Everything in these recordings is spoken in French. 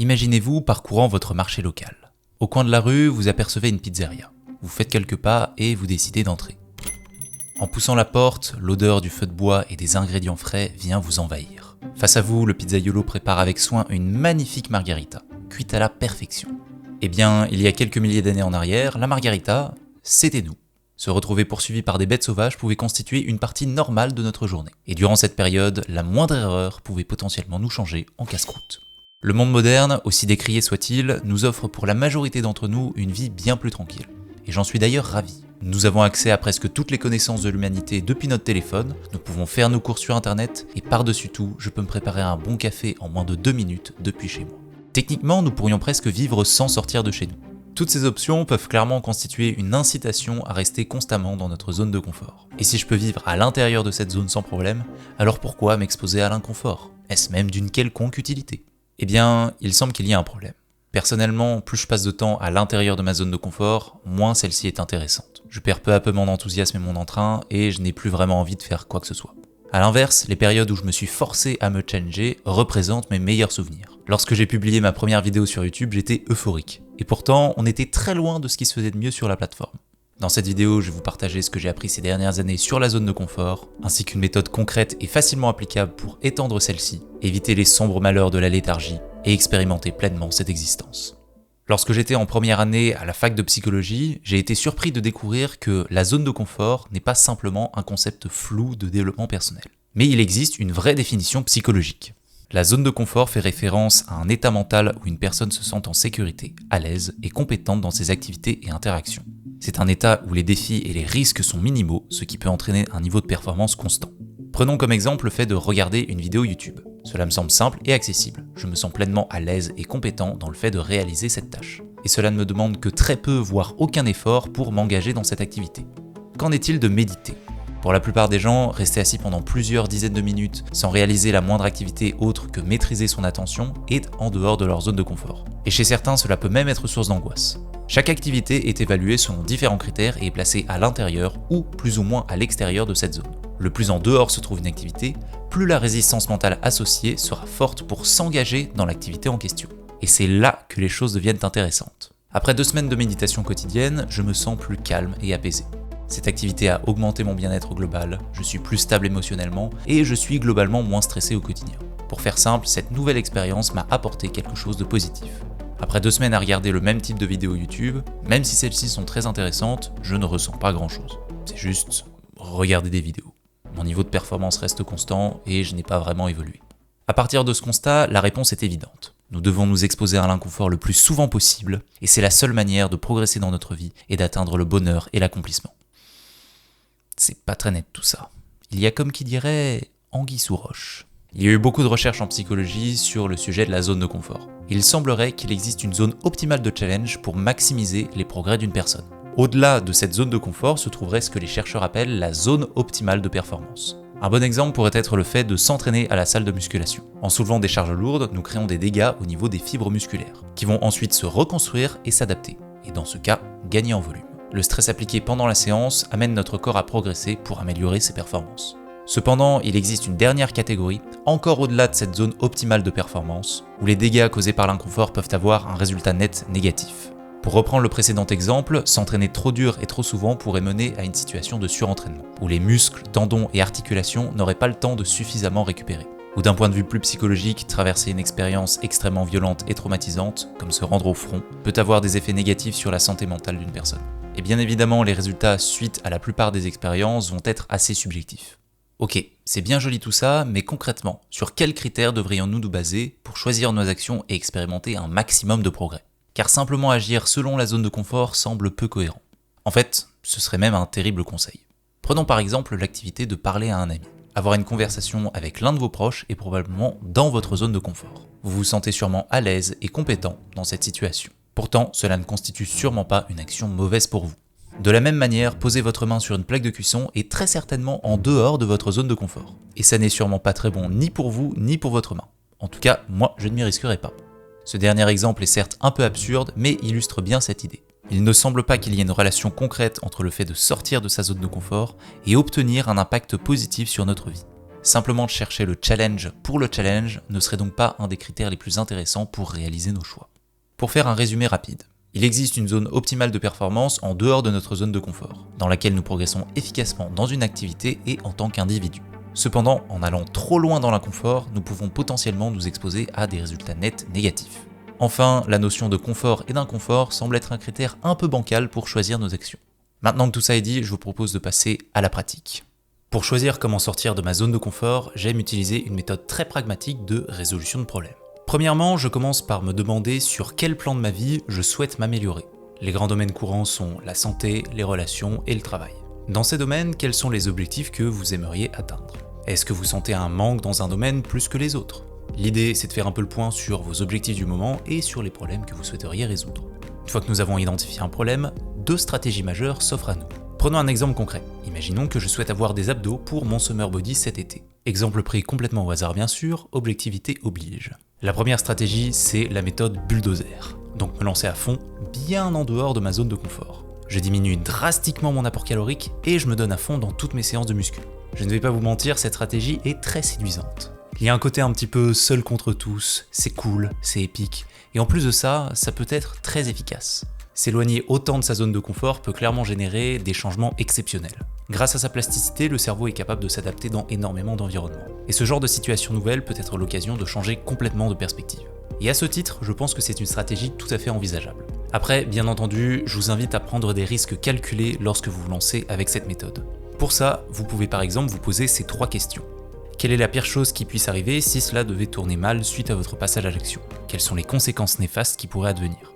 Imaginez-vous parcourant votre marché local. Au coin de la rue, vous apercevez une pizzeria. Vous faites quelques pas et vous décidez d'entrer. En poussant la porte, l'odeur du feu de bois et des ingrédients frais vient vous envahir. Face à vous, le pizzaiolo prépare avec soin une magnifique margarita, cuite à la perfection. Eh bien, il y a quelques milliers d'années en arrière, la margarita, c'était nous. Se retrouver poursuivi par des bêtes sauvages pouvait constituer une partie normale de notre journée. Et durant cette période, la moindre erreur pouvait potentiellement nous changer en casse-croûte. Le monde moderne, aussi décrié soit-il, nous offre pour la majorité d'entre nous une vie bien plus tranquille. Et j'en suis d'ailleurs ravi. Nous avons accès à presque toutes les connaissances de l'humanité depuis notre téléphone, nous pouvons faire nos courses sur internet, et par-dessus tout, je peux me préparer un bon café en moins de 2 minutes depuis chez moi. Techniquement, nous pourrions presque vivre sans sortir de chez nous. Toutes ces options peuvent clairement constituer une incitation à rester constamment dans notre zone de confort. Et si je peux vivre à l'intérieur de cette zone sans problème, alors pourquoi m'exposer à l'inconfort? Est-ce même d'une quelconque utilité? Eh bien, il semble qu'il y ait un problème. Personnellement, plus je passe de temps à l'intérieur de ma zone de confort, moins celle-ci est intéressante. Je perds peu à peu mon enthousiasme et mon entrain, et je n'ai plus vraiment envie de faire quoi que ce soit. A l'inverse, les périodes où je me suis forcé à me changer représentent mes meilleurs souvenirs. Lorsque j'ai publié ma première vidéo sur YouTube, j'étais euphorique. Et pourtant, on était très loin de ce qui se faisait de mieux sur la plateforme. Dans cette vidéo, je vais vous partager ce que j'ai appris ces dernières années sur la zone de confort, ainsi qu'une méthode concrète et facilement applicable pour étendre celle-ci, éviter les sombres malheurs de la léthargie et expérimenter pleinement cette existence. Lorsque j'étais en première année à la fac de psychologie, j'ai été surpris de découvrir que la zone de confort n'est pas simplement un concept flou de développement personnel. Mais il existe une vraie définition psychologique. La zone de confort fait référence à un état mental où une personne se sent en sécurité, à l'aise et compétente dans ses activités et interactions. C'est un état où les défis et les risques sont minimaux, ce qui peut entraîner un niveau de performance constant. Prenons comme exemple le fait de regarder une vidéo YouTube. Cela me semble simple et accessible. Je me sens pleinement à l'aise et compétent dans le fait de réaliser cette tâche. Et cela ne me demande que très peu, voire aucun effort pour m'engager dans cette activité. Qu'en est-il de méditer ? Pour la plupart des gens, rester assis pendant plusieurs dizaines de minutes sans réaliser la moindre activité autre que maîtriser son attention est en dehors de leur zone de confort. Et chez certains, cela peut même être source d'angoisse. Chaque activité est évaluée selon différents critères et est placée à l'intérieur ou plus ou moins à l'extérieur de cette zone. Le plus en dehors se trouve une activité, plus la résistance mentale associée sera forte pour s'engager dans l'activité en question. Et c'est là que les choses deviennent intéressantes. Après 2 semaines de méditation quotidienne, je me sens plus calme et apaisé. Cette activité a augmenté mon bien-être global, je suis plus stable émotionnellement et je suis globalement moins stressé au quotidien. Pour faire simple, cette nouvelle expérience m'a apporté quelque chose de positif. Après 2 semaines à regarder le même type de vidéos YouTube, même si celles-ci sont très intéressantes, je ne ressens pas grand-chose. C'est juste regarder des vidéos. Mon niveau de performance reste constant et je n'ai pas vraiment évolué. À partir de ce constat, la réponse est évidente. Nous devons nous exposer à l'inconfort le plus souvent possible et c'est la seule manière de progresser dans notre vie et d'atteindre le bonheur et l'accomplissement. C'est pas très net tout ça. Il y a comme qui dirait anguille sous roche. Il y a eu beaucoup de recherches en psychologie sur le sujet de la zone de confort. Il semblerait qu'il existe une zone optimale de challenge pour maximiser les progrès d'une personne. Au-delà de cette zone de confort se trouverait ce que les chercheurs appellent la zone optimale de performance. Un bon exemple pourrait être le fait de s'entraîner à la salle de musculation. En soulevant des charges lourdes, nous créons des dégâts au niveau des fibres musculaires, qui vont ensuite se reconstruire et s'adapter, et dans ce cas, gagner en volume. Le stress appliqué pendant la séance amène notre corps à progresser pour améliorer ses performances. Cependant, il existe une dernière catégorie, encore au-delà de cette zone optimale de performance, où les dégâts causés par l'inconfort peuvent avoir un résultat net négatif. Pour reprendre le précédent exemple, s'entraîner trop dur et trop souvent pourrait mener à une situation de surentraînement, où les muscles, tendons et articulations n'auraient pas le temps de suffisamment récupérer. Ou d'un point de vue plus psychologique, traverser une expérience extrêmement violente et traumatisante, comme se rendre au front, peut avoir des effets négatifs sur la santé mentale d'une personne. Et bien évidemment, les résultats suite à la plupart des expériences vont être assez subjectifs. Ok, c'est bien joli tout ça, mais concrètement, sur quels critères devrions-nous nous baser pour choisir nos actions et expérimenter un maximum de progrès ? Car simplement agir selon la zone de confort semble peu cohérent. En fait, ce serait même un terrible conseil. Prenons par exemple l'activité de parler à un ami. Avoir une conversation avec l'un de vos proches est probablement dans votre zone de confort. Vous vous sentez sûrement à l'aise et compétent dans cette situation. Pourtant, cela ne constitue sûrement pas une action mauvaise pour vous. De la même manière, poser votre main sur une plaque de cuisson est très certainement en dehors de votre zone de confort. Et ça n'est sûrement pas très bon ni pour vous, ni pour votre main. En tout cas, moi, je ne m'y risquerai pas. Ce dernier exemple est certes un peu absurde, mais illustre bien cette idée. Il ne semble pas qu'il y ait une relation concrète entre le fait de sortir de sa zone de confort et obtenir un impact positif sur notre vie. Simplement de chercher le challenge pour le challenge ne serait donc pas un des critères les plus intéressants pour réaliser nos choix. Pour faire un résumé rapide, il existe une zone optimale de performance en dehors de notre zone de confort, dans laquelle nous progressons efficacement dans une activité et en tant qu'individu. Cependant, en allant trop loin dans l'inconfort, nous pouvons potentiellement nous exposer à des résultats nets négatifs. Enfin, la notion de confort et d'inconfort semble être un critère un peu bancal pour choisir nos actions. Maintenant que tout ça est dit, je vous propose de passer à la pratique. Pour choisir comment sortir de ma zone de confort, j'aime utiliser une méthode très pragmatique de résolution de problèmes. Premièrement, je commence par me demander sur quel plan de ma vie je souhaite m'améliorer. Les grands domaines courants sont la santé, les relations et le travail. Dans ces domaines, quels sont les objectifs que vous aimeriez atteindre? Est-ce que vous sentez un manque dans un domaine plus que les autres? L'idée, c'est de faire un peu le point sur vos objectifs du moment et sur les problèmes que vous souhaiteriez résoudre. Une fois que nous avons identifié un problème, 2 stratégies majeures s'offrent à nous. Prenons un exemple concret. Imaginons que je souhaite avoir des abdos pour mon summer body cet été. Exemple pris complètement au hasard bien sûr, objectivité oblige. La première stratégie, c'est la méthode bulldozer. Donc me lancer à fond, bien en dehors de ma zone de confort. Je diminue drastiquement mon apport calorique et je me donne à fond dans toutes mes séances de muscu. Je ne vais pas vous mentir, cette stratégie est très séduisante. Il y a un côté un petit peu seul contre tous, c'est cool, c'est épique, et en plus de ça, ça peut être très efficace. S'éloigner autant de sa zone de confort peut clairement générer des changements exceptionnels. Grâce à sa plasticité, le cerveau est capable de s'adapter dans énormément d'environnements. Et ce genre de situation nouvelle peut être l'occasion de changer complètement de perspective. Et à ce titre, je pense que c'est une stratégie tout à fait envisageable. Après, bien entendu, je vous invite à prendre des risques calculés lorsque vous vous lancez avec cette méthode. Pour ça, vous pouvez par exemple vous poser ces 3 questions. Quelle est la pire chose qui puisse arriver si cela devait tourner mal suite à votre passage à l'action? Quelles sont les conséquences néfastes qui pourraient advenir?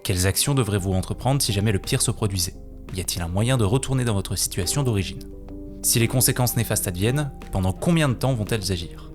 Quelles actions devrez-vous entreprendre si jamais le pire se produisait? Y a-t-il un moyen de retourner dans votre situation d'origine? Si les conséquences néfastes adviennent, pendant combien de temps vont-elles agir?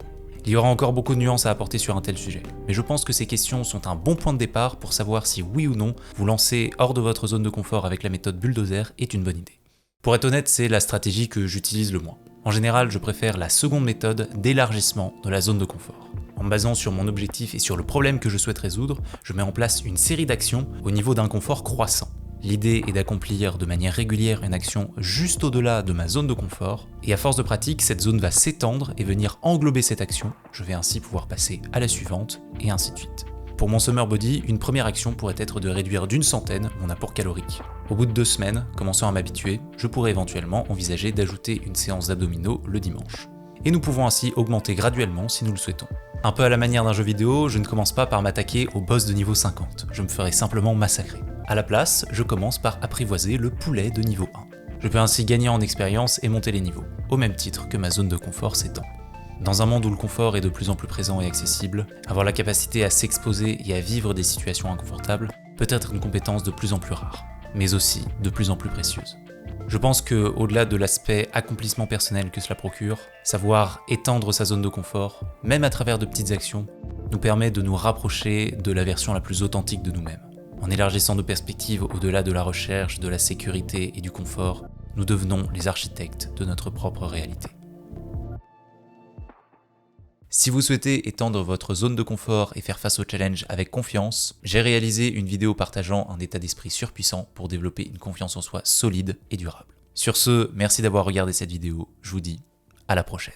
Il y aura encore beaucoup de nuances à apporter sur un tel sujet, mais je pense que ces questions sont un bon point de départ pour savoir si oui ou non vous lancer hors de votre zone de confort avec la méthode bulldozer est une bonne idée. Pour être honnête, c'est la stratégie que j'utilise le moins. En général, je préfère la seconde méthode d'élargissement de la zone de confort. En me basant sur mon objectif et sur le problème que je souhaite résoudre, je mets en place une série d'actions au niveau d'un confort croissant. L'idée est d'accomplir de manière régulière une action juste au-delà de ma zone de confort, et à force de pratique, cette zone va s'étendre et venir englober cette action. Je vais ainsi pouvoir passer à la suivante, et ainsi de suite. Pour mon summer body, une première action pourrait être de réduire d'100 mon apport calorique. Au bout de 2 semaines, commençant à m'habituer, je pourrais éventuellement envisager d'ajouter une séance d'abdominaux le dimanche. Et nous pouvons ainsi augmenter graduellement si nous le souhaitons. Un peu à la manière d'un jeu vidéo, je ne commence pas par m'attaquer au boss de niveau 50, je me ferai simplement massacrer. À la place, je commence par apprivoiser le poulet de niveau 1. Je peux ainsi gagner en expérience et monter les niveaux, au même titre que ma zone de confort s'étend. Dans un monde où le confort est de plus en plus présent et accessible, avoir la capacité à s'exposer et à vivre des situations inconfortables peut être une compétence de plus en plus rare, mais aussi de plus en plus précieuse. Je pense que, au-delà de l'aspect accomplissement personnel que cela procure, savoir étendre sa zone de confort, même à travers de petites actions, nous permet de nous rapprocher de la version la plus authentique de nous-mêmes. En élargissant nos perspectives au-delà de la recherche, de la sécurité et du confort, nous devenons les architectes de notre propre réalité. Si vous souhaitez étendre votre zone de confort et faire face au challenge avec confiance, j'ai réalisé une vidéo partageant un état d'esprit surpuissant pour développer une confiance en soi solide et durable. Sur ce, merci d'avoir regardé cette vidéo, je vous dis à la prochaine.